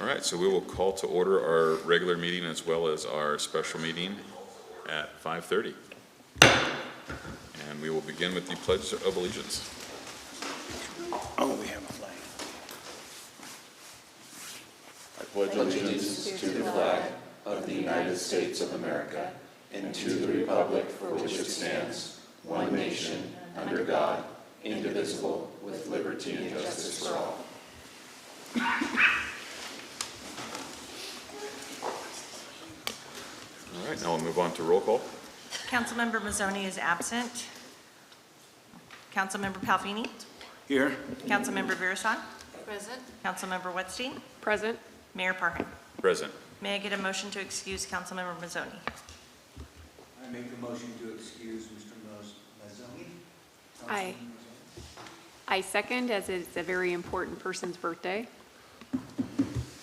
All right, so we will call to order our regular meeting as well as our special meeting at 5:30. And we will begin with the Pledge of Allegiance. Oh, we have a flag. I pledge allegiance to the flag of the United States of America and to the republic for which it stands, one nation, under God, indivisible, with liberty and justice for all. All right, now we'll move on to roll call. Councilmember Mazzoni is absent. Councilmember Palfini. Here. Councilmember Virasan. Present. Councilmember Wetstein. Present. Mayor Parham. Present. May I get a motion to excuse Councilmember Mazzoni? I make a motion to excuse Mr. Mazzoni. Aye. I second, as it's a very important person's birthday.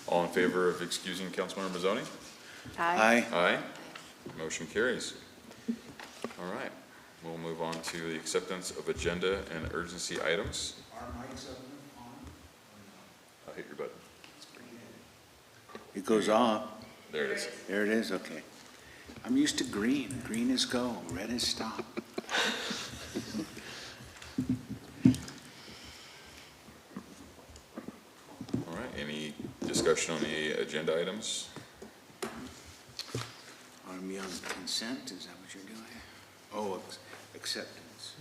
All in favor of excusing Councilmember Mazzoni? Aye. Aye. Motion carries. All right, we'll move on to the acceptance of agenda and urgency items. Are mics up on? I'll hit your button. It goes off. There it is. There it is, okay. I'm used to green. Green is go, red is stop. All right, any discussion on the agenda items? Are we on consent? Is that what you're doing? Oh, acceptance.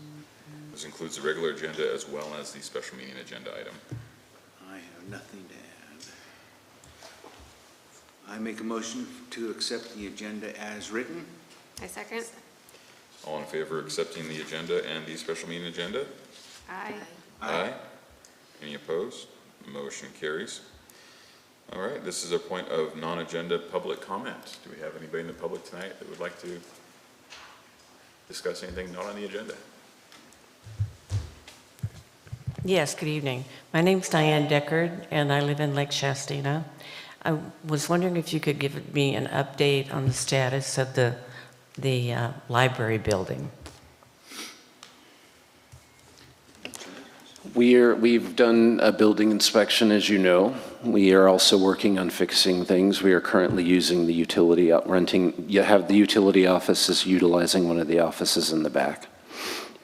This includes the regular agenda as well as the special meeting agenda item. I have nothing to add. I make a motion to accept the agenda as written. I second. All in favor of accepting the agenda and the special meeting agenda? Aye. Aye. Any opposed? Motion carries. All right, this is a point of non-agenda public comment. Do we have anybody in the public tonight that would like to discuss anything not on the agenda? Yes, good evening. My name's Diane Deckard, and I live in Lake Shastina. I was wondering if you could give me an update on the status of the library building. We've done a building inspection, as you know. We are also working on fixing things. We are currently using the utility, the utility office is utilizing one of the offices in the back.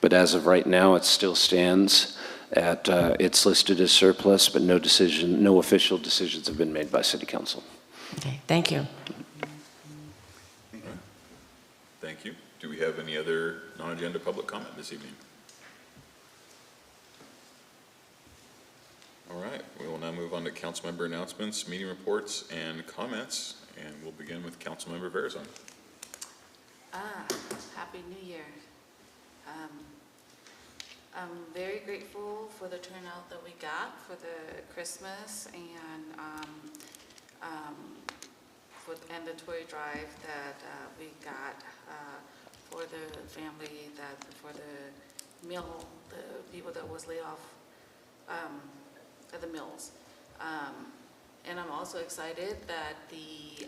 But as of right now, it still stands at, it's listed as surplus, but no official decisions have been made by City Council. Okay, thank you. Thank you. Do we have any other non-agenda public comment this evening? All right, we will now move on to council member announcements, meeting reports, and comments, and we'll begin with Councilmember Virasan. Happy New Year. I'm very grateful for the turnout that we got for the Christmas and the toy drive that we got for the family, for the meal, the people that was laid off at the mills. And I'm also excited that the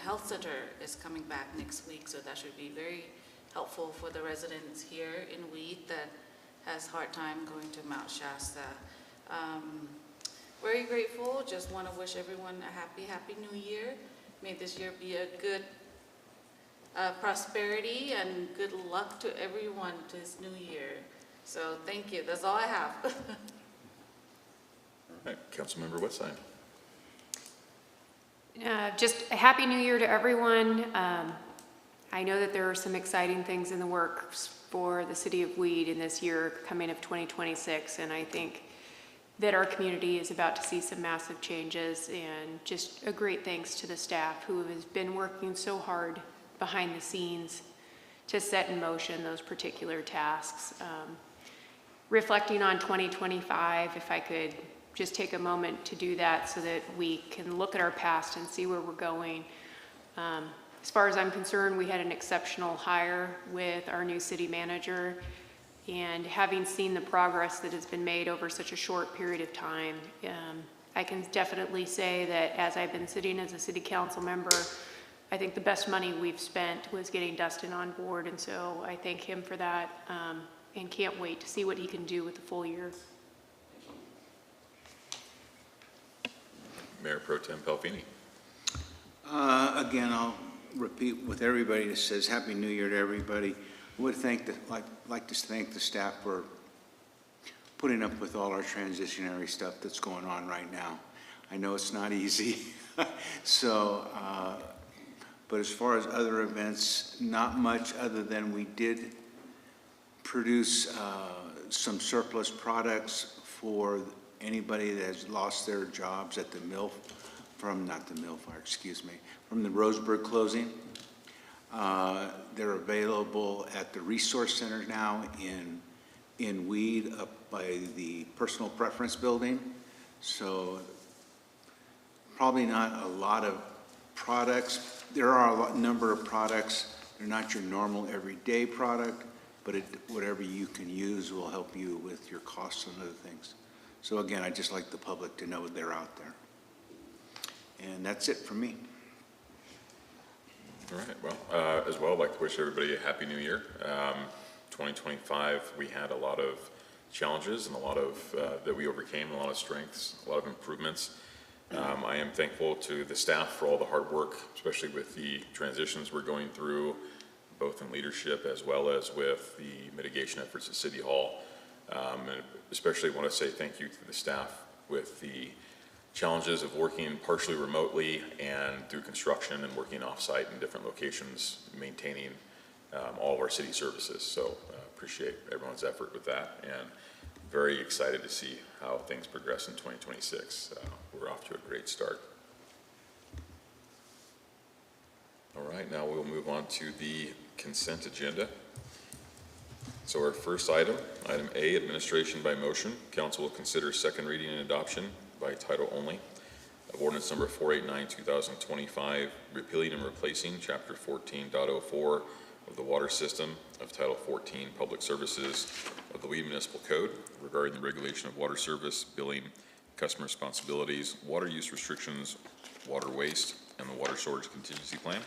health center is coming back next week, so that should be very helpful for the residents here in Weed that has hard time going to Mount Shasta. Very grateful, just want to wish everyone a happy New Year. May this year be a good prosperity and good luck to everyone this new year. So thank you, that's all I have. All right, Councilmember Wetstein. Just a happy new year to everyone. I know that there are some exciting things in the works for the city of Weed in this year coming of 2026, and I think that our community is about to see some massive changes, and just a great thanks to the staff who has been working so hard behind the scenes to set in motion those particular tasks. Reflecting on 2025, if I could just take a moment to do that so that we can look at our past and see where we're going. As far as I'm concerned, we had an exceptional hire with our new city manager, and having seen the progress that has been made over such a short period of time, I can definitely say that as I've been sitting as a city council member, I think the best money we've spent was getting Dustin on board, and so I thank him for that, and can't wait to see what he can do with the full year. Mayor Pro Tem Pelfini. Again, I'll repeat with everybody that says Happy New Year to everybody. I would like to thank the staff for putting up with all our transitionary stuff that's going on right now. I know it's not easy. So, but as far as other events, not much other than we did produce some surplus products for anybody that has lost their jobs at the mill, from the Roseburg closing. They're available at the Resource Center now in Weed up by the Personal Preference Building. So probably not a lot of products. There are a number of products. They're not your normal everyday product, but whatever you can use will help you with your costs and other things. So again, I'd just like the public to know they're out there. And that's it for me. All right, well, as well, I'd like to wish everybody a Happy New Year. 2025, we had a lot of challenges and a lot of, that we overcame, a lot of strengths, a lot of improvements. I am thankful to the staff for all the hard work, especially with the transitions we're going through, both in leadership as well as with the mitigation efforts at City Hall. And especially want to say thank you to the staff with the challenges of working partially remotely and through construction and working off-site in different locations, maintaining all of our city services. So appreciate everyone's effort with that, and very excited to see how things progress in 2026. We're off to a great start. All right, now we'll move on to the consent agenda. So our first item, item A, administration by motion. Council will consider second reading and adoption by title only of ordinance number 489, 2025, repealing and replacing chapter 14.04 of the water system of title 14, public services of the Weed Municipal Code regarding the regulation of water service, billing, customer responsibilities, water use restrictions, water waste, and the water storage contingency plan.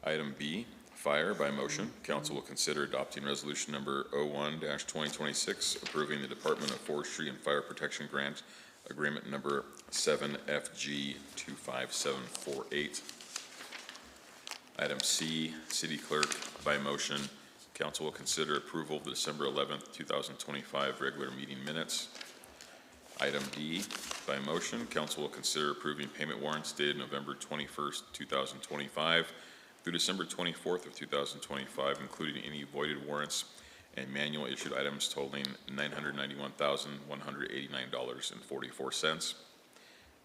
Item B, fire by motion. Council will consider adopting resolution number 01-2026, approving the Department of Forestry and Fire Protection Grant Agreement number 7FG 25748. Item C, city clerk by motion. Council will consider approval of the December 11th, 2025 regular meeting minutes. Item D, by motion, council will consider approving payment warrants dated November 21st, 2025 through December 24th of 2025, including any voided warrants and manual issued items totaling $991,189.44.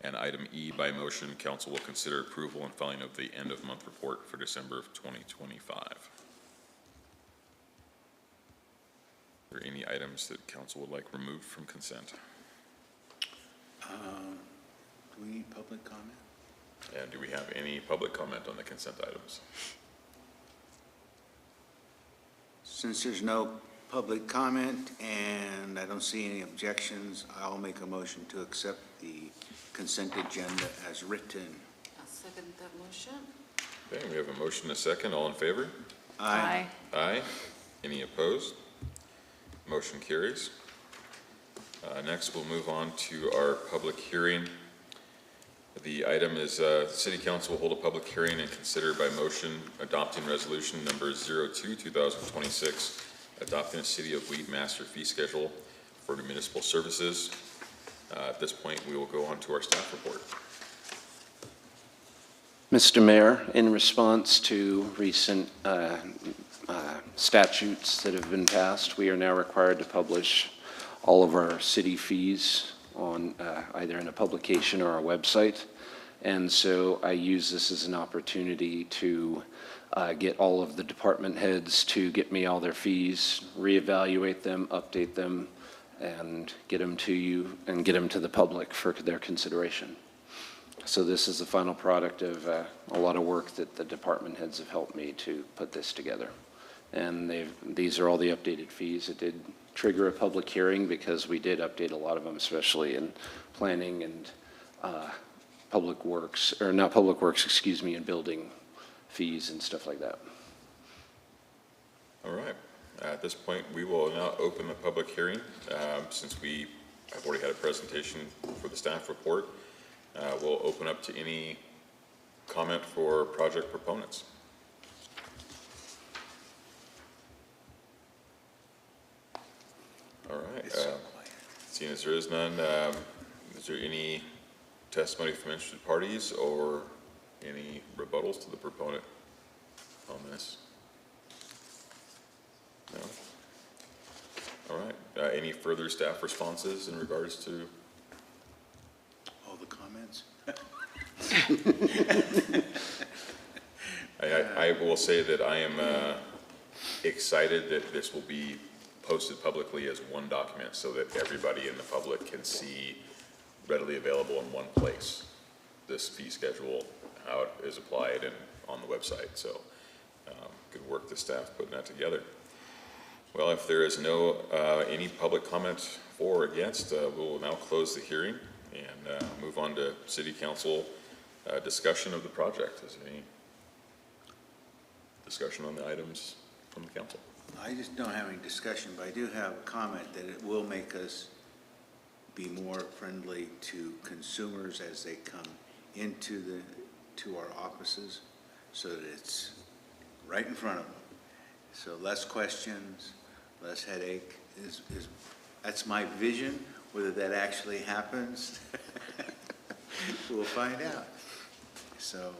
And item E, by motion, council will consider approval and filing of the end of month report for December of 2025. Are there any items that council would like removed from consent? Do we need public comment? And do we have any public comment on the consent items? Since there's no public comment and I don't see any objections, I'll make a motion to accept the consent agenda as written. I'll second that motion. Okay, we have a motion and a second. All in favor? Aye. Aye. Any opposed? Motion carries. Next, we'll move on to our public hearing. The item is City Council will hold a public hearing and consider by motion adopting resolution number 02-2026, adopting a City of Weed master fee schedule for municipal services. At this point, we will go on to our staff report. Mr. Mayor, in response to recent statutes that have been passed, we are now required to publish all of our city fees on either in a publication or our website. And so I use this as an opportunity to get all of the department heads to get me all their fees, reevaluate them, update them, and get them to you and get them to the public for their consideration. So this is the final product of a lot of work that the department heads have helped me to put this together. And these are all the updated fees. It did trigger a public hearing because we did update a lot of them, especially in planning and public works, or not public works, excuse me, and building fees and stuff like that. All right. At this point, we will now open the public hearing. Since we have already had a presentation for the staff report, we'll open up to any comment for project proponents. All right, seeing as there is none, is there any testimony from interested parties or any rebuttals to the proponent on this? No? All right, any further staff responses in regards to? All the comments? I will say that I am excited that this will be posted publicly as one document so that everybody in the public can see readily available in one place this fee schedule, how it is applied, and on the website. So good work the staff putting that together. Well, if there is no any public comment for or against, we'll now close the hearing and move on to City Council discussion of the project. Is there any discussion on the items from the council? I just don't have any discussion, but I do have a comment that it will make us be more friendly to consumers as they come into our offices, so that it's right in front of them. So less questions, less headache that's my vision. Whether that actually happens, we'll find out. So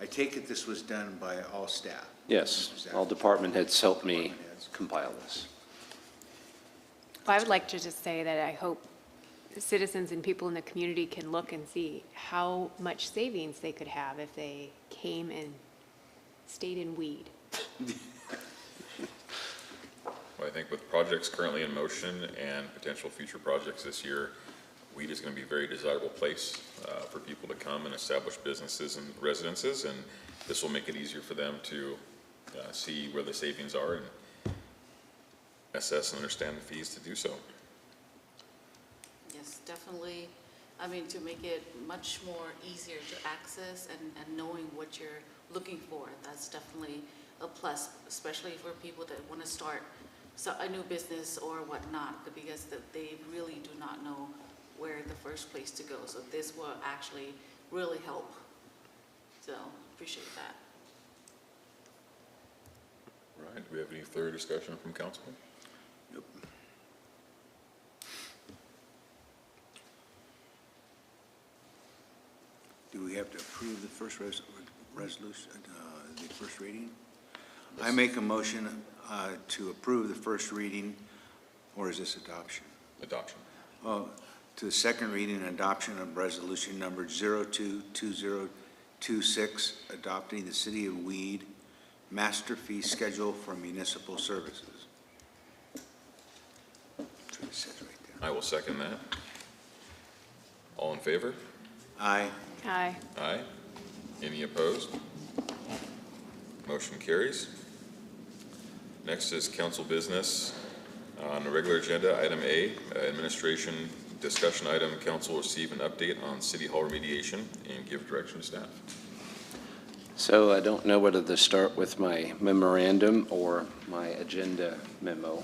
I take it this was done by all staff? Yes, all department heads helped me compile this. Well, I would like to just say that I hope citizens and people in the community can look and see how much savings they could have if they came and stayed in Weed. Well, I think with projects currently in motion and potential future projects this year, Weed is going to be a very desirable place for people to come and establish businesses and residences, and this will make it easier for them to see where the savings are and assess and understand the fees to do so. Yes, definitely. I mean, to make it much more easier to access and knowing what you're looking for, that's definitely a plus, especially for people that want to start a new business or whatnot, because they really do not know where the first place to go. So this will actually really help. So appreciate that. Right, do we have any further discussion from council? Nope. Do we have to approve the first resolution, the first reading? I make a motion to approve the first reading, or is this adoption? Adoption. Oh, to the second reading and adoption of resolution number 022026, adopting the City of Weed master fee schedule for municipal services. That's what it says right there. I will second that. All in favor? Aye. Aye. Aye. Any opposed? Motion carries. Next is council business. On the regular agenda, item A, administration discussion item, council will receive an update on City Hall remediation and give direction to staff. So I don't know whether to start with my memorandum or my agenda memo.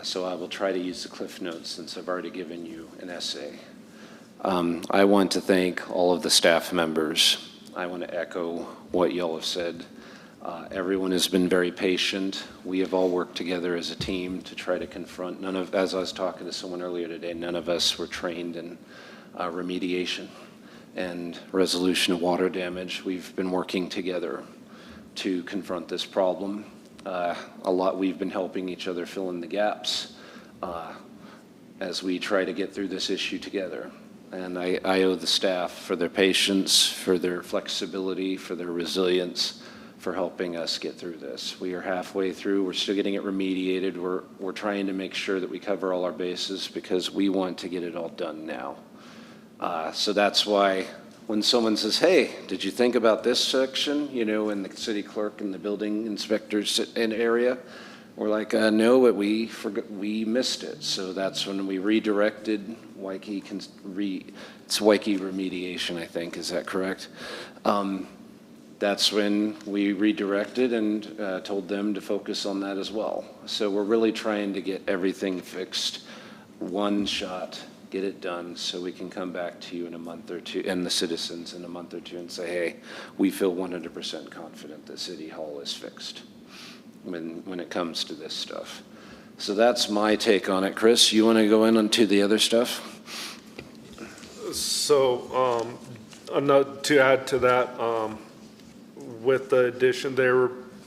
So I will try to use the Cliff Notes since I've already given you an essay. I want to thank all of the staff members. I want to echo what y'all have said. Everyone has been very patient. We have all worked together as a team to try to confront as I was talking to someone earlier today, none of us were trained in remediation and resolution of water damage. We've been working together to confront this problem. We've been helping each other fill in the gaps as we try to get through this issue together. And I owe the staff for their patience, for their flexibility, for their resilience, for helping us get through this. We are halfway through. We're still getting it remediated. We're trying to make sure that we cover all our bases because we want to get it all done now. So that's why when someone says, hey, did you think about this section, in the city clerk and the building inspectors area, we're like, no, but we missed it. So that's when we redirected it's Waikiki remediation, I think, is that correct? That's when we redirected and told them to focus on that as well. So we're really trying to get everything fixed one shot get it done, so we can come back to you in a month or two, and the citizens in a month or two, and say, hey, we feel 100% confident that City Hall is fixed when it comes to this stuff. So that's my take on it. Chris, you want to go in onto the other stuff? So, to add to that, with the addition,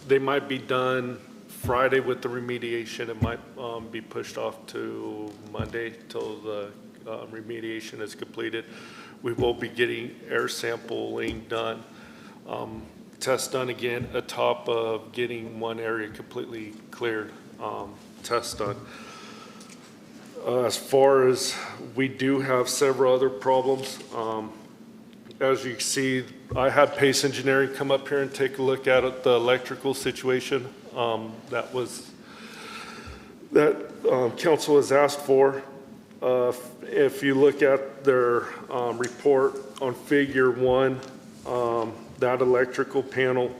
they might be done Friday with the remediation. It might be pushed off to Monday till the remediation is completed. We will be getting air sampling done, test done again, atop of getting one area completely cleared, test done. As far as, we do have several other problems. As you can see, I had Pace Engineering come up here and take a look at the electrical situation. That council has asked for. If you look at their report on figure 1, that electrical panel,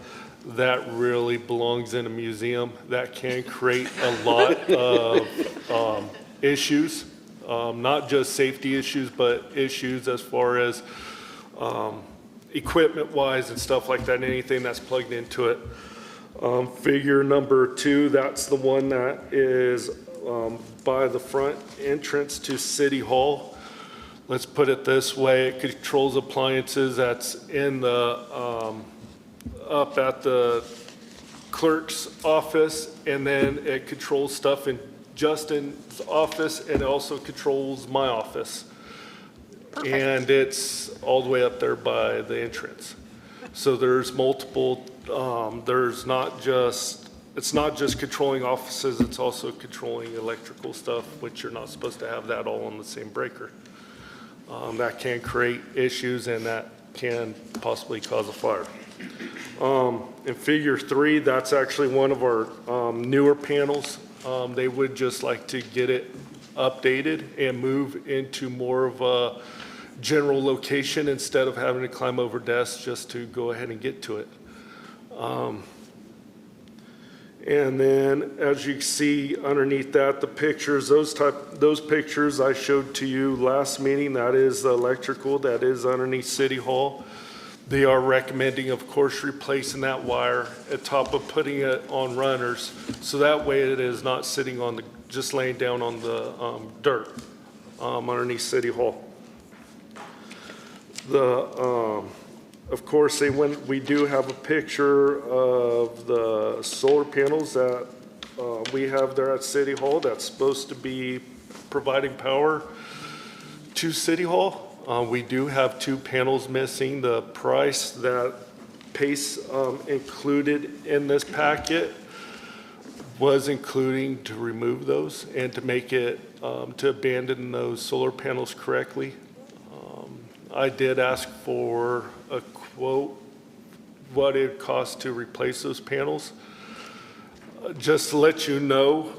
that really belongs in a museum. That can create a lot of issues, not just safety issues, but issues as far as equipment-wise and stuff like that, anything that's plugged into it. Figure number 2, that's the one that is by the front entrance to City Hall. Let's put it this way, it controls appliances that's in the, up at the clerk's office, and then it controls stuff in Justin's office, and it also controls my office. And it's all the way up there by the entrance. So there's multiple, it's not just controlling offices, it's also controlling electrical stuff, which you're not supposed to have that all on the same breaker. That can create issues, and that can possibly cause a fire. In figure 3, that's actually one of our newer panels. They would just like to get it updated and move into more of a general location instead of having to climb over desks just to go ahead and get to it. And then, as you can see underneath that, the pictures, those pictures I showed to you last meeting, that is the electrical that is underneath City Hall. They are recommending, of course, replacing that wire at top of putting it on runners, so that way it is not sitting on the, just laying down on the dirt underneath City Hall. Of course, we do have a picture of the solar panels that we have there at City Hall that's supposed to be providing power to City Hall. We do have 2 panels missing. The price that Pace included in this packet was including to remove those and to make it, to abandon those solar panels correctly. I did ask for a quote, what it costs to replace those panels. Just to let you know,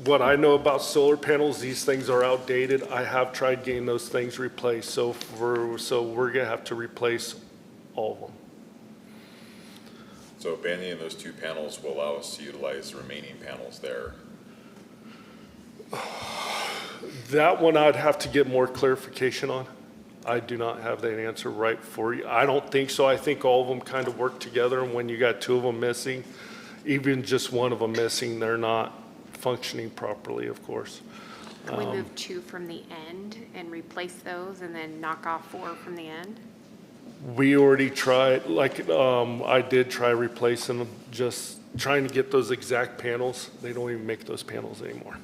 what I know about solar panels, these things are outdated. I have tried getting those things replaced, so we're gonna have to replace all of them. So abandoning those 2 panels will allow us to utilize the remaining panels there. That one I'd have to get more clarification on. I do not have that answer right for you. I don't think so. I think all of them kind of work together, and when you got 2 of them missing, even just one of them missing, they're not functioning properly, of course. Can we move 2 from the end and replace those and then knock off 4 from the end? We already tried, I did try replacing them, just trying to get those exact panels. They don't even make those panels anymore.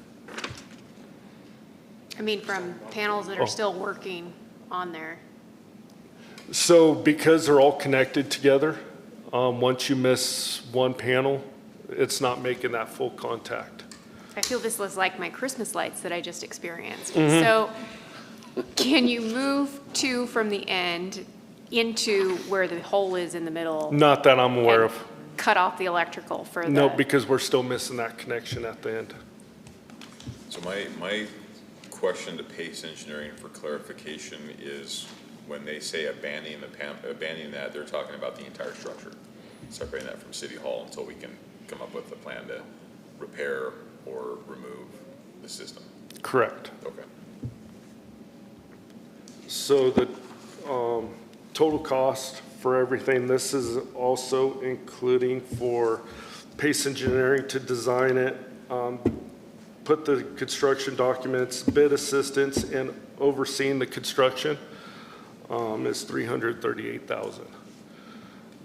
I mean, from panels that are still working on there. So because they're all connected together, once you miss one panel, it's not making that full contact. I feel this was like my Christmas lights that I just experienced. So can you move 2 from the end into where the hole is in the middle? Not that I'm aware and of. Cut off the electrical for the... No, because we're still missing that connection at the end. So my question to Pace Engineering for clarification is, when they say abandoning that, they're talking about the entire structure, separating that from City Hall until we can come up with a plan to repair or remove the system. Correct. Okay. So the total cost for everything, this is also including for Pace Engineering to design it, put the construction documents, bid assistance, and overseeing the construction is $338,000.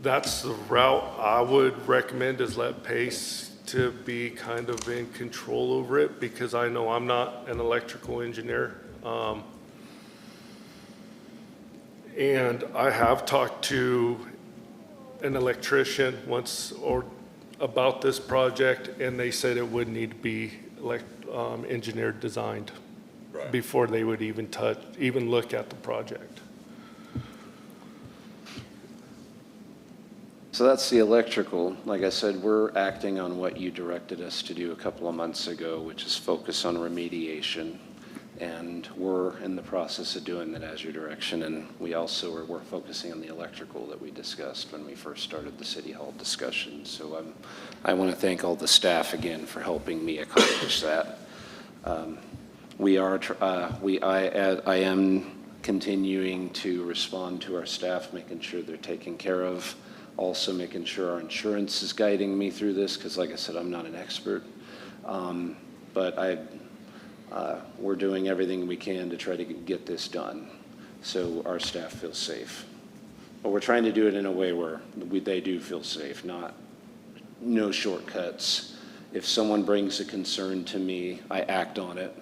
That's the route I would recommend, is let Pace to be kind of in control over it, because I know I'm not an electrical engineer. And I have talked to an electrician once about this project, and they said it would need to be engineered, designed Right. before they would even look at the project. So that's the electrical. Like I said, we're acting on what you directed us to do a couple of months ago, which is focus on remediation. And we're in the process of doing that as your direction. And we're focusing on the electrical that we discussed when we first started the City Hall discussion. So I want to thank all the staff again for helping me accomplish that. I am continuing to respond to our staff, making sure they're taken care of. Also making sure our insurance is guiding me through this, because like I said, I'm not an expert. But we're doing everything we can to try to get this done so our staff feels safe. But we're trying to do it in a way where they do feel safe, no shortcuts. If someone brings a concern to me, I act on it.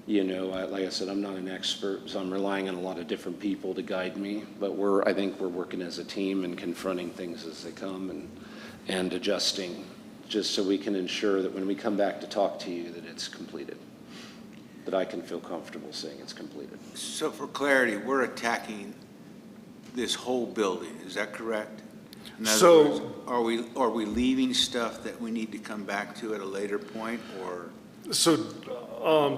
Like I said, I'm not an expert, so I'm relying on a lot of different people to guide me. But I think we're working as a team and confronting things as they come and adjusting, just so we can ensure that when we come back to talk to you, that it's completed, that I can feel comfortable saying it's completed. So for clarity, we're attacking this whole building, is that correct? In other So- words, are we leaving stuff that we need to come back to at a later point, or? So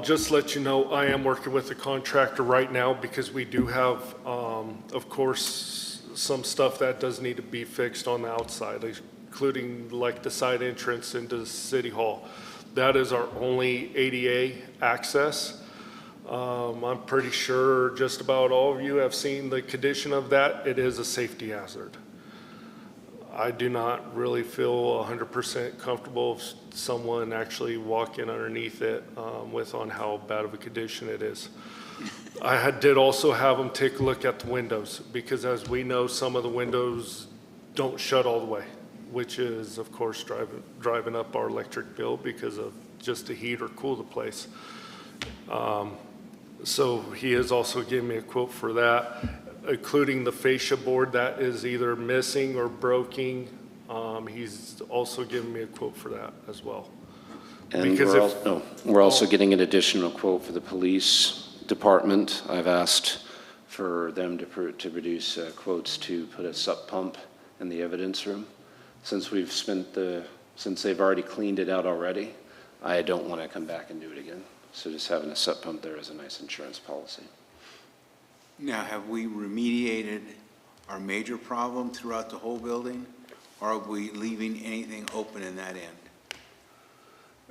just to let you know, I am working with a contractor right now, because we do have, of course, some stuff that does need to be fixed on the outside, including like the side entrance into the City Hall. That is our only ADA access. I'm pretty sure just about all of you have seen the condition of that. It is a safety hazard. I do not really feel 100% comfortable of someone actually walking underneath it on how bad of a condition it is. I did also have them take a look at the windows, because as we know, some of the windows don't shut all the way, which is, of course, driving up our electric bill because of just the heat or cool the place. So he has also given me a quote for that, including the fascia board that is either missing or broken. He's also given me a quote for that as well. And Because we're also getting an additional quote for the police department. I've asked for them to produce quotes to put a sup pump in the evidence room. Since they've already cleaned it out already, I don't want to come back and do it again. So just having a sup pump there is a nice insurance policy. Now, have we remediated our major problem throughout the whole building, or are we leaving anything open in that end?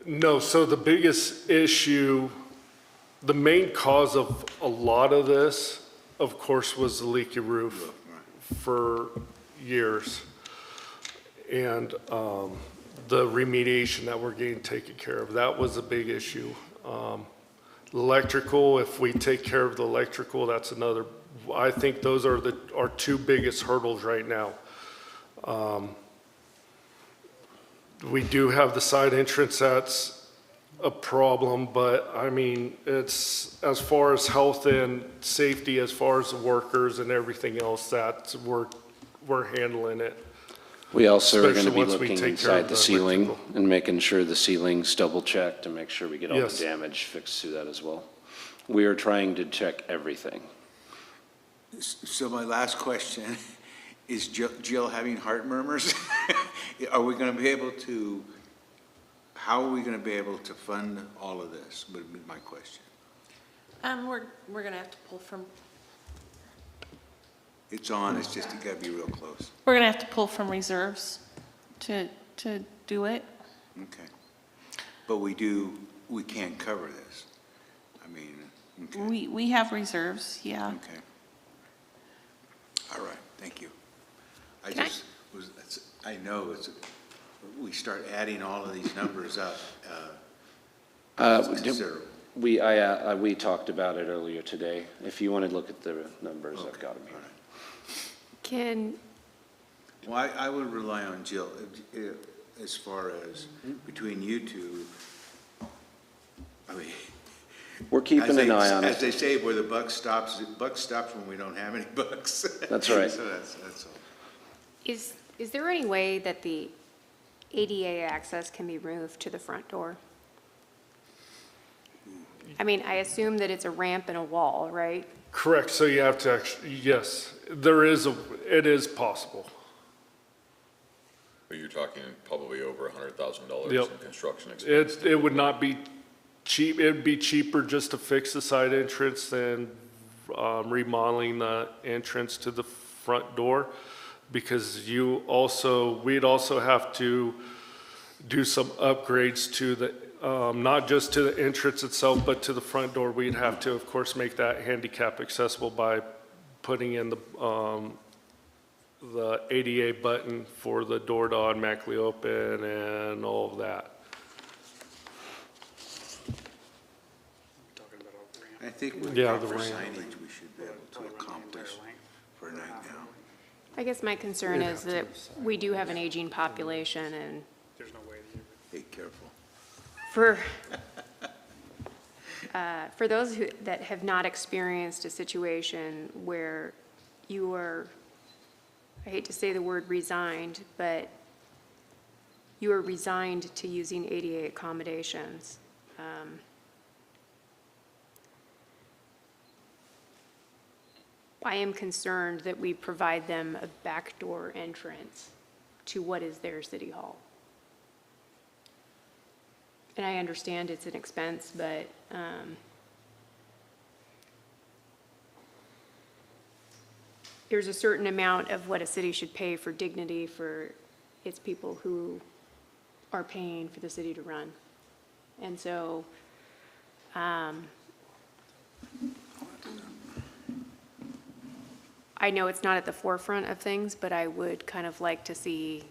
No, so the biggest issue, the main cause of a lot of this, of course, was the leaky roof for years. And the remediation that we're getting taken care of, that was a big issue. Electrical, if we take care of the electrical, that's another, I think those are our two biggest hurdles right now. We do have the side entrance, that's a problem, but I mean, it's, as far as health and safety, as far as the workers and everything else, that we're handling it. We also are going to Especially be once we looking take care of inside the the ceiling electrical. and making sure the ceiling's double checked to make sure we get all the Yes. damage fixed through that as well. We are trying to check everything. So my last question, is Jill having heart murmurs? Are we going to be able to, how are we going to be able to fund all of this, would be my question. We're going to have to pull from, It's on, it's just, you got to be real close. we're going to have to pull from reserves to do it. Okay. But we can't cover this. I mean, We have reserves, yeah. Okay. All right, thank you. I Can I- just was, I know it's, we start adding all of these numbers up, it's considerable. We talked about it earlier today. If you want to look at the numbers, I've got them All here. right. Can, Well, I would rely on Jill, as far as between you two. I mean. We're keeping an eye on As it. they say, where the buck stops when we don't have any bucks. That's right. So that's all. is there any way that the ADA access can be moved to the front door? I mean, I assume that it's a ramp and a wall, right? Correct, so you have to actually, yes, it is possible. But you're talking probably over $100,000 Yep. in construction expense. It would not be cheap, it'd be cheaper just to fix the side entrance than remodeling the entrance to the front door, because we'd also have to do some upgrades to the, not just to the entrance itself, but to the front door. We'd have to, of course, make that handicap accessible by putting in the ADA button for the door to automatically open and all of that. I think with Yeah, proper the ramp. signage, we should be able to accomplish for right now. I guess my concern is that we do have an aging population, and Be careful. for those that have not experienced a situation where you are, I hate to say the word resigned, but you are resigned to using ADA accommodations. I am concerned that we provide them a backdoor entrance to what is their city hall. And I understand it's an expense, but there's a certain amount of what a city should pay for dignity for its people who are paying for the city to run. And so, I know it's not at the forefront of things, but I would kind of like to see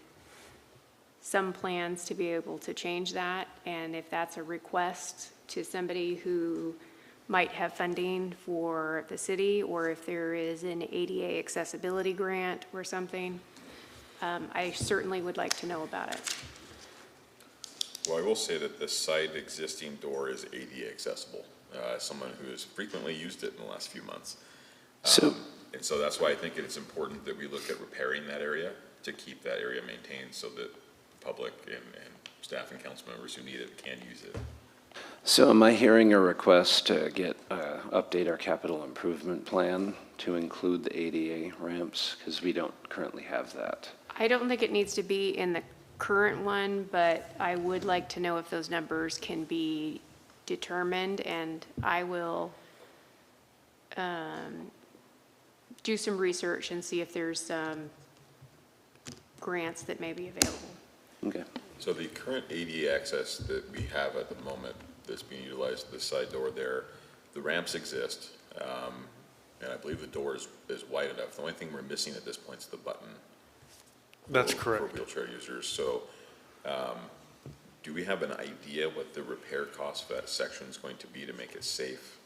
some plans to be able to change that. And if that's a request to somebody who might have funding for the city, or if there is an ADA accessibility grant or something, I certainly would like to know about it. Well, I will say that the side existing door is ADA accessible. As someone who has frequently used it in the last few months. So, And so that's why I think it's important that we look at repairing that area to keep that area maintained so that the public and staff and council members who need it can use it. so am I hearing a request to update our capital improvement plan to include the ADA ramps? Because we don't currently have that. I don't think it needs to be in the current one, but I would like to know if those numbers can be determined, and I will do some research and see if there's some grants that may be available. Okay. So the current ADA access that we have at the moment that's being utilized, the side door there, the ramps exist. And I believe the door is wide enough. The only thing we're missing at this point is the button. That's for correct. wheelchair users. So, do we have an idea what the repair cost for that section is going to be to make it safe,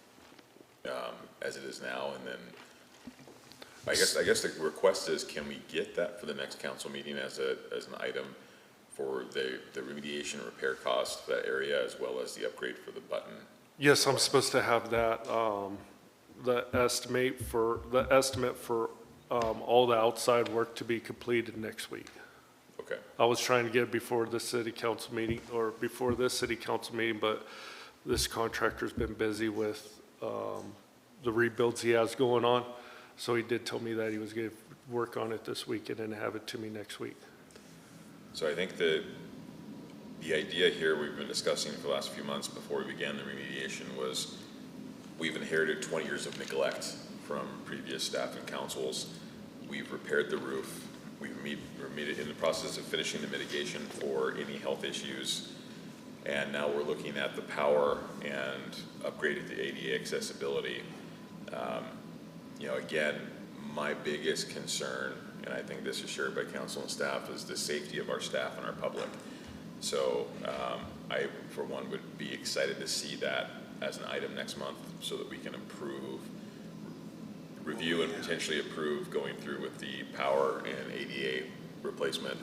as it is now? And then, I guess the request is, can we get that for the next council meeting as an item for the remediation and repair cost for that area, as well as the upgrade for the button? Yes, I'm supposed to have that, the estimate for all the outside work to be completed next week. Okay, I was trying to get it before the city council meeting, or before this city council meeting, but this contractor's been busy with the rebuilds he has going on. So he did tell me that he was going to work on it this week and then have it to me next week. so I think that the idea here we've been discussing for the last few months before we began the remediation was we've inherited 20 years of neglect from previous staff and councils. We've repaired the roof. We're in the process of finishing the mitigation for any health issues. and now we're looking at the power and upgrading the ADA accessibility. You know, again, my biggest concern, and I think this is shared by council and staff, is the safety of our staff and our public. So I, for one, would be excited to see that as an item next month so that we can review and potentially approve going through with the power and ADA replacement.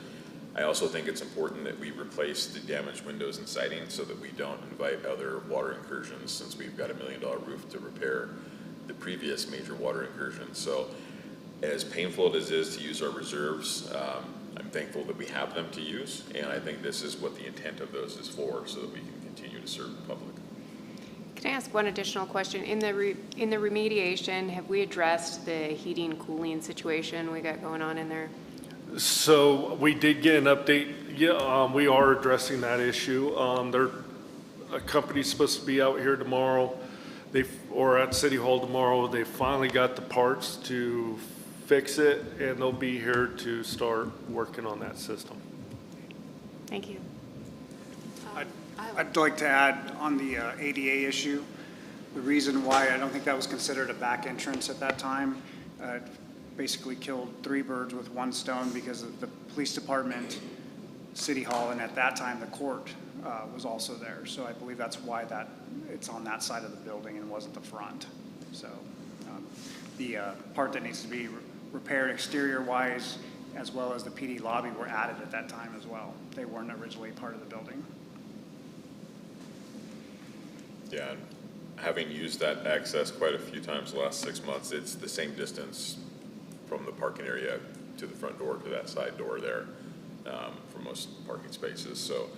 I also think it's important that we replace the damaged windows and siding so that we don't invite other water incursions, since we've got $1 million roof to repair the previous major water incursion. So as painful as it is to use our reserves, I'm thankful that we have them to use, and I think this is what the intent of those is for, so that we can continue to serve the public. Can I ask one additional question? In the remediation, have we addressed the heating, cooling situation we got going on in there? So we did get an update. Yeah, we are addressing that issue. A company's supposed to be out here tomorrow, or at City Hall tomorrow. They finally got the parts to fix it, and they'll be here to start working on that system. Thank you. I'd like to add on the ADA issue, the reason why I don't think that was considered a back entrance at that time, basically killed 3 birds with 1 stone, because of the police department, City Hall, and at that time, the court was also there. So I believe that's why it's on that side of the building and wasn't the front. So the part that needs to be repaired exterior-wise, as well as the PD lobby, were added at that time as well. They weren't originally part of the building. Yeah, and having used that access quite a few times the last 6 months, it's the same distance from the parking area to the front door to that side door there for most parking spaces. So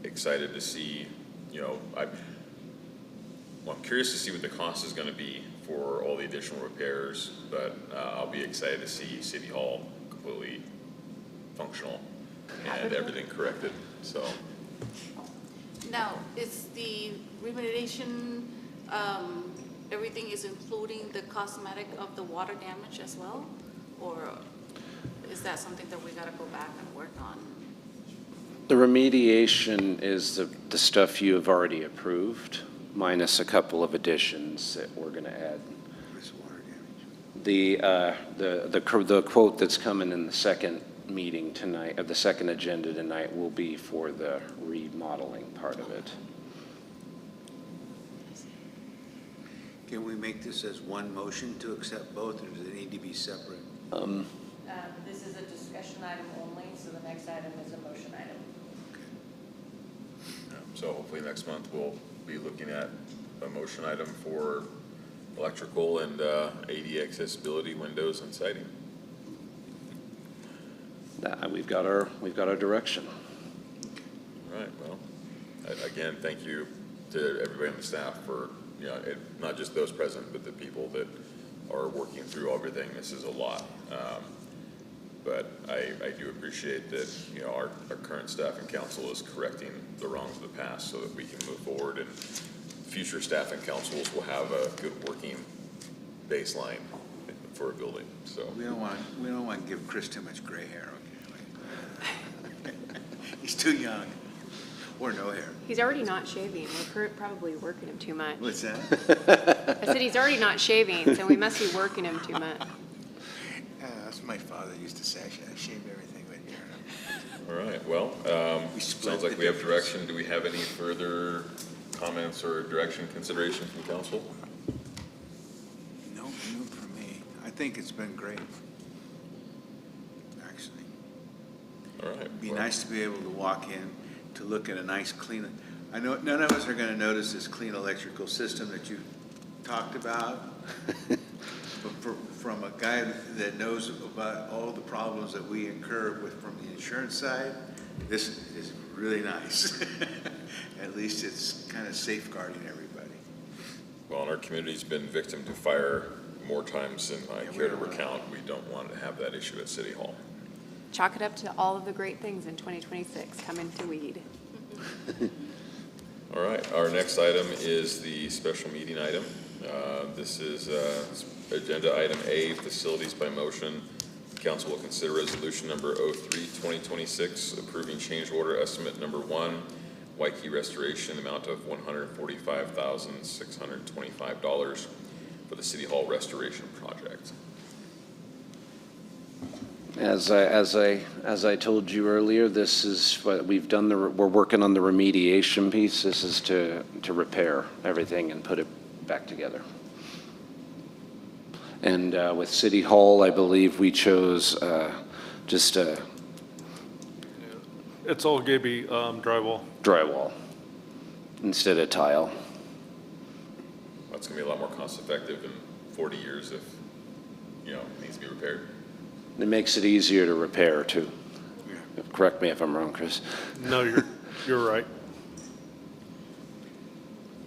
excited to see, you know, I'm curious to see what the cost is going to be for all the additional repairs, but I'll be excited to see City Hall completely functional and everything corrected. So. Now, is the remediation, everything is including the cosmetic of the water damage as well? Or is that something that we gotta go back and work on? The remediation is the stuff you have already approved, minus a couple of additions that we're going to add. The quote that's coming in the second meeting tonight, or the second agenda tonight, will be for the remodeling part of it. Can we make this as one motion to accept both, or does it need to be separate? This is a discussion item only, so the next item is a motion item. So hopefully next month we'll be looking at a motion item for electrical and ADA accessibility, windows and siding. We've got our direction. All right, well, again, thank you to everybody on the staff for, you know, not just those present, but the people that are working through everything. This is a lot. But I do appreciate that, you know, our current staff and council is correcting the wrongs of the past so that we can move forward, and future staff and councils will have a good working baseline for a building. So We don't want to give Chris too much gray hair, okay? He's too young, or no hair. He's already not shaving. We're probably working him too much. What's that? I said he's already not shaving, so we must be working him too much. That's what my father used to say. I shave everything with hair. all right, well, We split sounds like the we have difference. direction. Do we have any further comments or direction consideration from council? No from me. I think it's been great, actually. All right. It'd be well, nice to be able to walk in, to look at a nice clean, I know none of us are going to notice this clean electrical system that you talked about, but from a guy that knows about all the problems that we incur from the insurance side, this is really nice. At least it's kind of safeguarding everybody. Well, and our community's been victim to fire more times than I Yeah, care to we don't recount. We don't want to have that issue at City Hall. Chalk it up to all of the great things in 2026 coming to Weed. All right, our next item is the special meeting item. This is agenda item A, facilities by motion. Council will consider resolution number 03-2026, approving change order estimate number 1 Waikiki Restoration, the amount of $145,625 for the City Hall restoration project. As I told you earlier, this is what we've done, we're working on the remediation piece. This is to repair everything and put it back together. And with City Hall, I believe we chose just It's all gonna be drywall. drywall instead of tile. That's gonna be a lot more cost effective in 40 years if, it needs to be repaired. It makes it easier to repair too. Correct me if I'm wrong, Chris. No, you're right.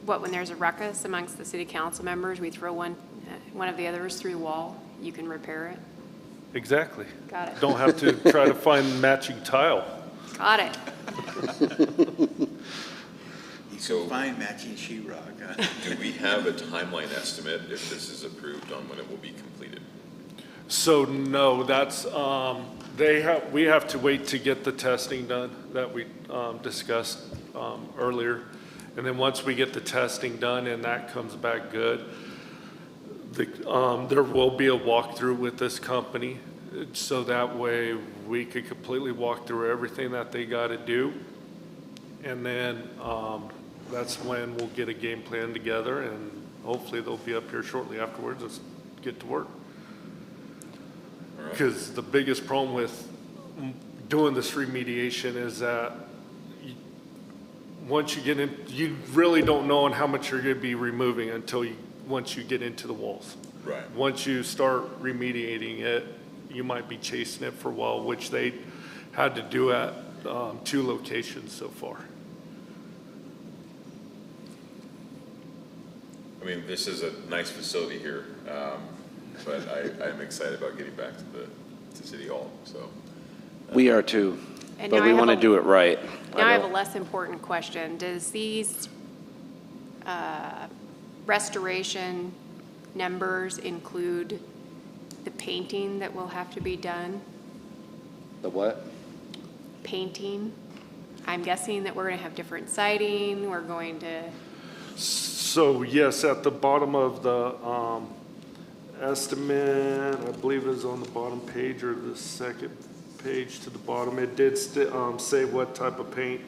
What, when there's a ruckus amongst the city council members, we throw one of the others through the wall, you can repair it? Exactly. Got it. Don't have to try to find matching tile. Got it. You So- can find matching sheetrock, huh? Do we have a timeline estimate if this is approved on when it will be completed? So no, that's, we have to wait to get the testing done that we discussed earlier. And then once we get the testing done and that comes back good, there will be a walkthrough with this company. So that way we could completely walk through everything that they got to do. And then that's when we'll get a game plan together, and hopefully they'll be up here shortly afterwards. Let's get to work. All right. Because the biggest problem with doing this remediation is that once you get in, you really don't know on how much you're going to be removing until once you get into the walls. Right. Once you start remediating it, you might be chasing it for a while, which they had to do at 2 locations so far. I mean, this is a nice facility here, but I'm excited about getting back to City Hall, so. We are too, And but now I we have want to a- do it right. Now I have a less important question. Does these restoration numbers include the painting that will have to be done? The what? Painting? I'm guessing that we're going to have different siding, we're going to, So yes, at the bottom of the estimate, I believe it is on the bottom page or the second page to the bottom, it did say what type of paint.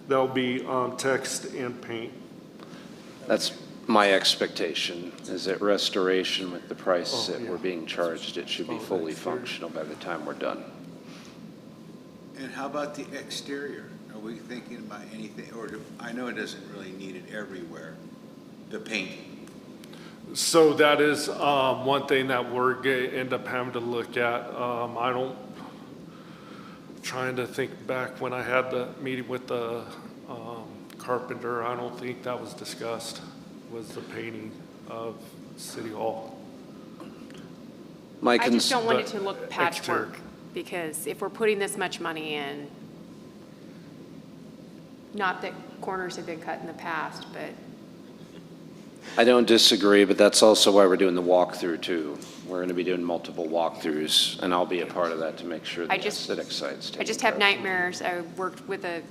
There'll be text and paint. That's my expectation, is that restoration with the price Oh, that yeah. we're being charged, it should be fully functional by the time we're done. And how about the exterior? Are we thinking about anything, I know it doesn't really need it everywhere, the painting. So that is one thing that we're going to end up having to look at. Trying to think back when I had the meeting with the carpenter, I don't think that was discussed, was the painting of City Hall. My I just don't want it but to look exterior. patchwork, because if we're putting this much money in, not that corners have been cut in the past, but I don't disagree, but that's also why we're doing the walkthrough too. We're going to be doing multiple walkthroughs, and I'll be a part of that to make sure the I just- aesthetic side's taken I just have care of. nightmares. I worked with a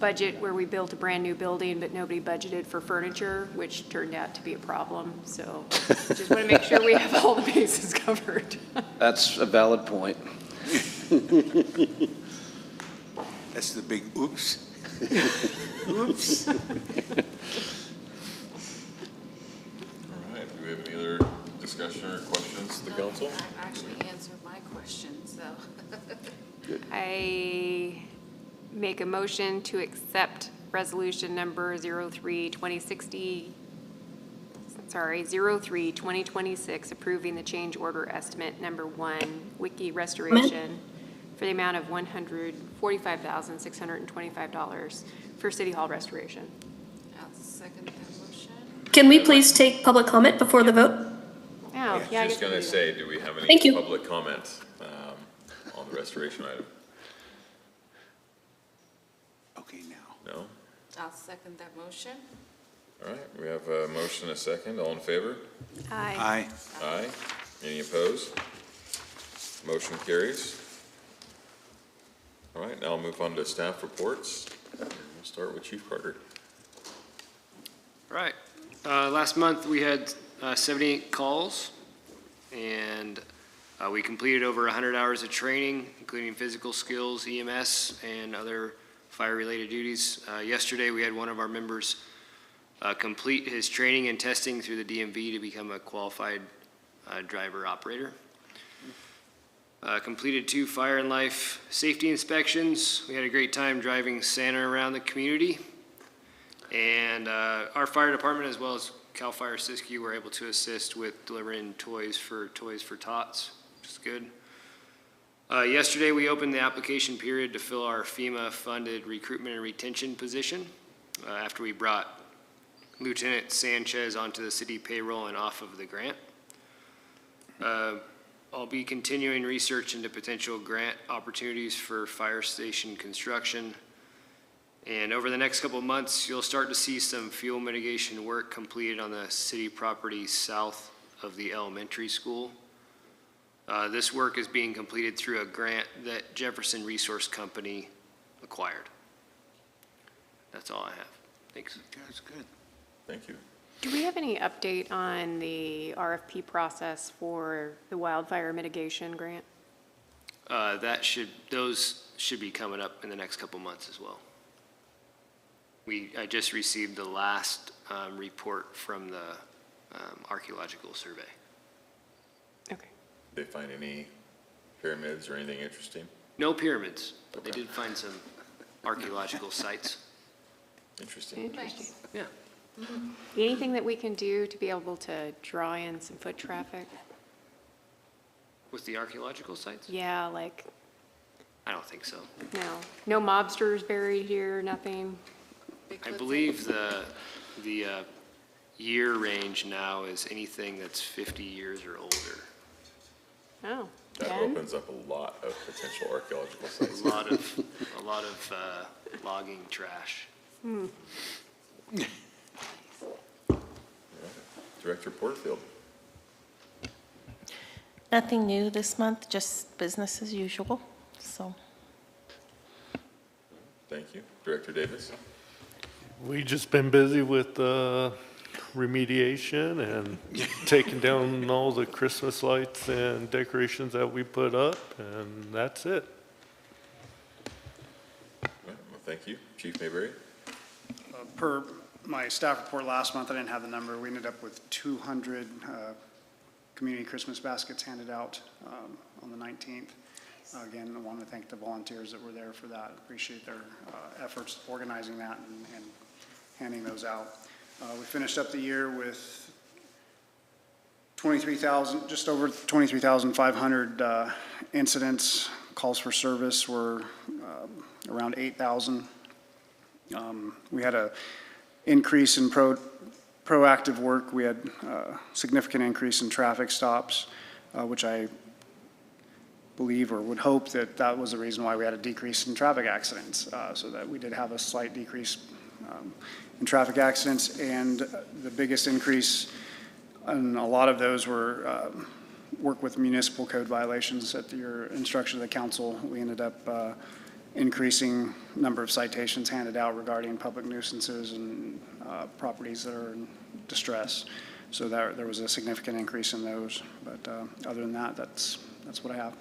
budget where we built a brand-new building, but nobody budgeted for furniture, which turned out to be a problem. So just want to make sure we have all the bases covered. That's a valid point. That's the big oops. Oops. All right, do we have any other discussion or questions to the council? I actually answered my question, so. I make a motion to accept resolution number 03-2026, approving the change order estimate number 1, Wiki Restoration, for the amount of $145,625 for City Hall restoration. I'll second that motion. Can we please take public comment before the vote? Oh, yeah, I Just guess we gonna do. say, do we have any Thank you. public comment on the restoration item? Okay, now. No? I'll second that motion. All right, we have a motion, a second, all in favor? Aye. Aye. Aye. Any opposed? Motion carries. All right, now I'll move on to staff reports. We'll start with Chief Carter. All right. Last month, we had 78 calls, and we completed over 100 hours of training, including physical skills, EMS, and other fire-related duties. Yesterday, we had one of our members complete his training and testing through the DMV to become a qualified driver-operator. Completed 2 fire and life safety inspections. We had a great time driving Santa around the community. And our fire department, as well as CAL FIRE Siskiyou, were able to assist with delivering Toys for Tots, which is good. Yesterday, we opened the application period to fill our FEMA-funded recruitment and retention position after we brought Lieutenant Sanchez onto the city payroll and off of the grant. I'll be continuing research into potential grant opportunities for fire station construction. And over the next couple of months, you'll start to see some fuel mitigation work completed on the city property south of the elementary school. This work is being completed through a grant that Jefferson Resource Company acquired. That's all I have. Thanks. That's good. Thank you. Do we have any update on the RFP process for the wildfire mitigation grant? Those should be coming up in the next couple months as well. I just received the last report from the archaeological survey. Okay. Did they find any pyramids or anything interesting? No pyramids, but they did find some archaeological sites. Interesting. Interesting. Yeah. Anything that we can do to be able to draw in some foot traffic? With the archaeological sites? Yeah, like, I don't think so. no mobsters buried here, nothing? I believe the year range now is anything that's 50 years or older. Oh, That 10? opens up a lot of potential archaeological sites. A lot of logging trash. Director Porterfield. Nothing new this month, just business as usual, so. Thank you. Director Davis. We just been busy with remediation and taking down all the Christmas lights and decorations that we put up, and that's it. All right, well, thank you. Chief Mayberry. Per my staff report last month, I didn't have the number. We ended up with 200 community Christmas baskets handed out on the 19th. Again, I want to thank the volunteers that were there for that. Appreciate their efforts organizing that and handing those out. We finished up the year with 23,000, just over 23,500 incidents. Calls for service were around 8,000. We had a increase in proactive work. We had a significant increase in traffic stops, which I believe or would hope that that was the reason why we had a decrease in traffic accidents, so that we did have a slight decrease in traffic accidents. And the biggest increase, and a lot of those were work with municipal code violations. At your instruction of the council, we ended up increasing number of citations handed out regarding public nuisances and properties that are in distress. So there was a significant increase in those. But other than that, that's what I have.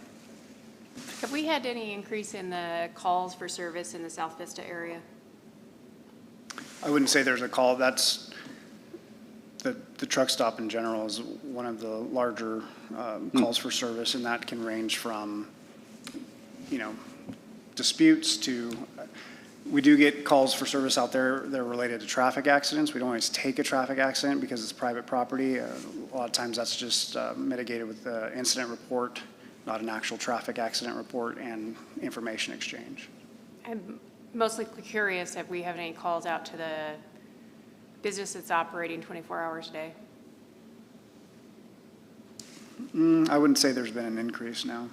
Have we had any increase in the calls for service in the South Vista area? I wouldn't say there's a call. That's the truck stop in general is one of the larger calls for service, and that can range from, disputes to, we do get calls for service out there that are related to traffic accidents. We don't always take a traffic accident because it's private property. A lot of times that's just mitigated with the incident report, not an actual traffic accident report, and information exchange. I'm mostly curious if we have any calls out to the business that's operating 24 hours a day. I wouldn't say there's been an increase now.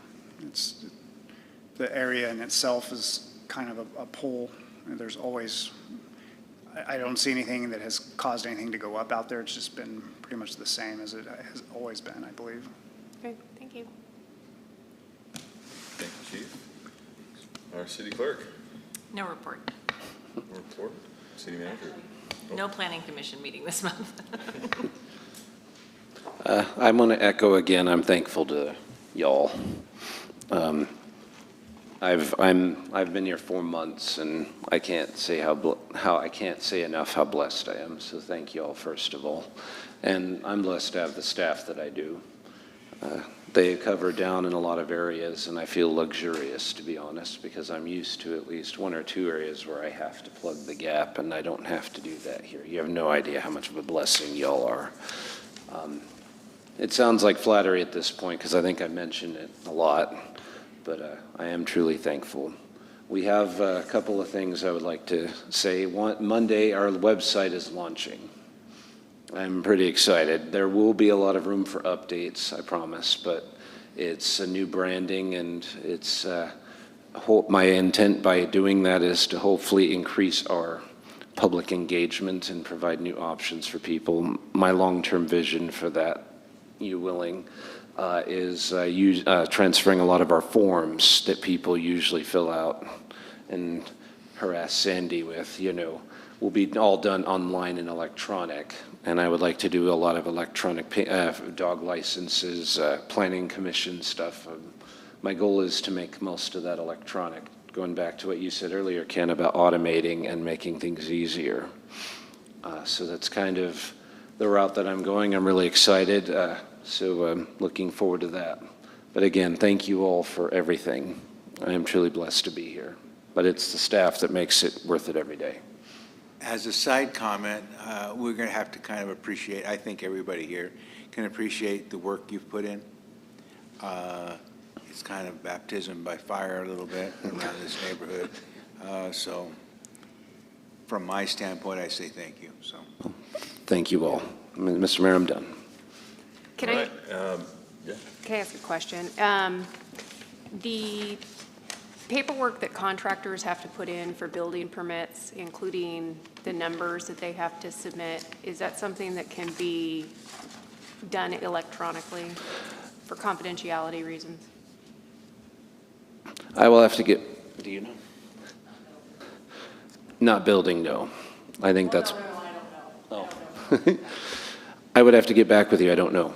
The area in itself is kind of a pull. There's always, I don't see anything that has caused anything to go up out there. It's just been pretty much the same as it has always been, I believe. Okay, thank you. Thank you, Chief. Our city clerk. No report. Report, city manager. No planning commission meeting this month. I want to echo again, I'm thankful to y'all. I've been here 4 months, and I can't say I can't say enough how blessed I am. So thank you all, first of all. And I'm blessed to have the staff that I do. They cover down in a lot of areas, and I feel luxurious, to be honest, because I'm used to at least 1 or 2 areas where I have to plug the gap, and I don't have to do that here. You have no idea how much of a blessing y'all are. It sounds like flattery at this point, because I think I mentioned it a lot, but I am truly thankful. We have a couple of things I would like to say. Monday, our website is launching. I'm pretty excited. There will be a lot of room for updates, I promise, but it's a new branding, and it's my intent by doing that is to hopefully increase our public engagement and provide new options for people. My long-term vision for that, you willing, is transferring a lot of our forms that people usually fill out and harass Sandy with, will be all done online and electronic. And I would like to do a lot of electronic dog licenses, planning commission stuff. My goal is to make most of that electronic, going back to what you said earlier, Ken, about automating and making things easier. So that's kind of the route that I'm going. I'm really excited, so I'm looking forward to that. But again, thank you all for everything. I am truly blessed to be here. But it's the staff that makes it worth it every day. As a side comment, we're going to have to kind of appreciate, I think everybody here can appreciate the work you've put in. It's kind of baptism by fire a little bit around this neighborhood. So from my standpoint, I say thank you. So thank you all. Mr. Mayor, I'm done. Can I ask a question? The paperwork that contractors have to put in for building permits, including the numbers that they have to submit, is that something that can be done electronically for confidentiality reasons? I will have to get, do you know? Not building, no. I think that's. No, I don't know. Oh. I would have to get back with you, I don't know.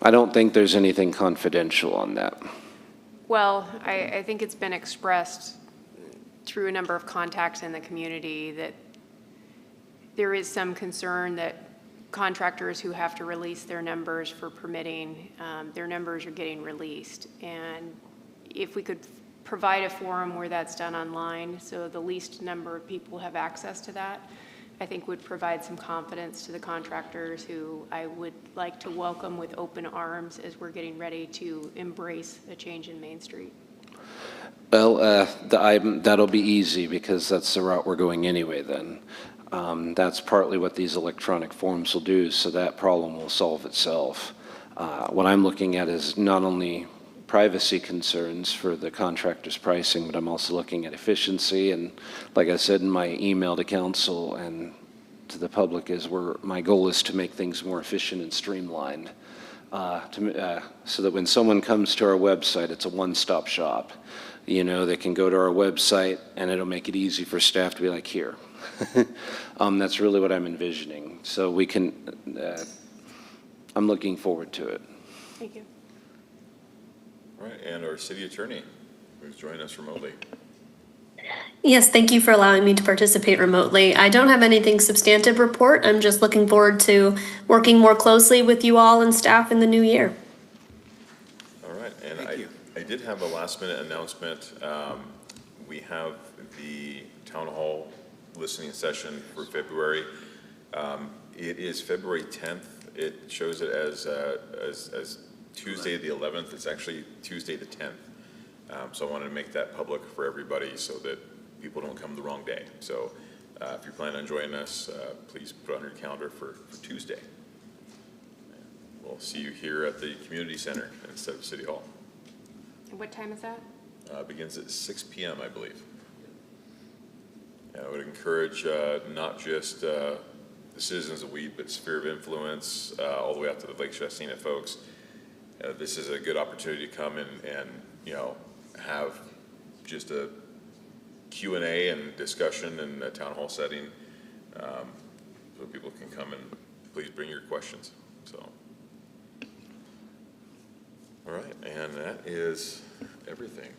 I don't think there's anything confidential on that. Well, I think it's been expressed through a number of contacts in the community that there is some concern that contractors who have to release their numbers for permitting, their numbers are getting released. And if we could provide a forum where that's done online, so the least number of people have access to that, I think would provide some confidence to the contractors who I would like to welcome with open arms as we're getting ready to embrace a change in Main Street. Well, that'll be easy because that's the route we're going anyway then. That's partly what these electronic forms will do, so that problem will solve itself. What I'm looking at is not only privacy concerns for the contractor's pricing, but I'm also looking at efficiency. And like I said in my email to council and to the public, my goal is to make things more efficient and streamlined, so that when someone comes to our website, it's a one-stop shop. They can go to our website and it'll make it easy for staff to be like, here. That's really what I'm envisioning. So we can, I'm looking forward to it. Thank you. All right, and our city attorney, who's joining us remotely. Yes, thank you for allowing me to participate remotely. I don't have anything substantive report. I'm just looking forward to working more closely with you all and staff in the new year. All right, and I did have a last minute announcement. We have the town hall listening session for February. It is February 10th. It shows it as Tuesday the 11th. It's actually Tuesday the 10th. So I wanted to make that public for everybody so that people don't come the wrong day. So if you're planning on joining us, please put it on your calendar for Tuesday. We'll see you here at the community center instead of City Hall. And what time is that? Begins at 6 p.m., I believe. And I would encourage not just the citizens of Weed, but sphere of influence, all the way out to the Lake Shastina folks. This is a good opportunity to come and have just a Q&A and discussion in a town hall setting, so people can come and please bring your questions, so. All right, and that is everything,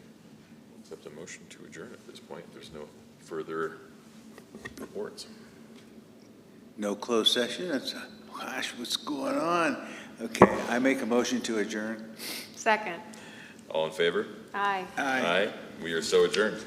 except a motion to adjourn at this point. There's no further reports. No closed session? Gosh, what's going on? Okay, I make a motion to adjourn. Second. All in favor? Aye. Aye. We are so adjourned.